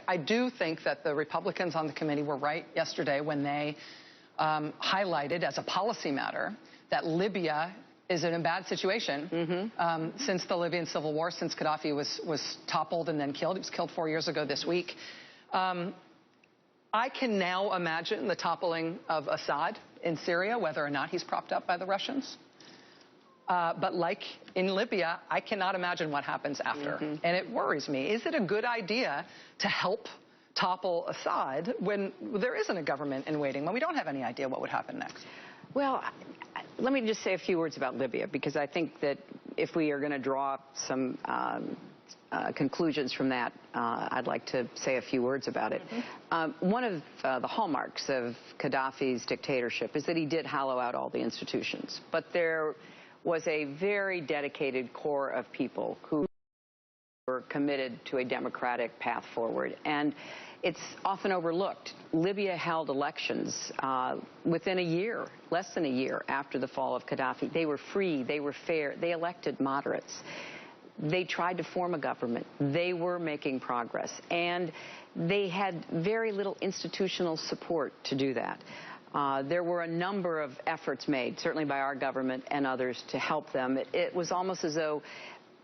I do think that the Republicans on the committee were right yesterday when they highlighted as a policy matter that Libya is in a bad situation since the Libyan civil war, since Gaddafi was toppled and then killed. He was killed 4 years ago this week. I can now imagine the toppling of Assad in Syria, whether or not he's propped up by the Russians. But like in Libya, I cannot imagine what happens after. And it worries me. Is it a good idea to help topple Assad when there isn't a government in waiting, when we don't have any idea what would happen next? Well, let me just say a few words about Libya, because I think that if we are going to draw some conclusions from that, I'd like to say a few words about it. One of the hallmarks of Gaddafi's dictatorship is that he did hollow out all the institutions. But there was a very dedicated core of people who were committed to a democratic path forward. And it's often overlooked. Libya held elections within a year, less than a year after the fall of Gaddafi. They were free, they were fair, they elected moderates. They tried to form a government. They were making progress. And they had very little institutional support to do that. There were a number of efforts made, certainly by our government and others, to help them. It was almost as though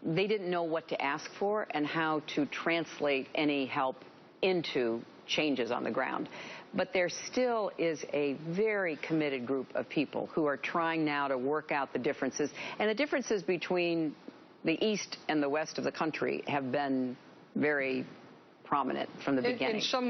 they didn't know what to ask for and how to translate any help into changes on the ground. But there still is a very committed group of people who are trying now to work out the differences. And the differences between the east and the west of the country have been very prominent from the beginning. In some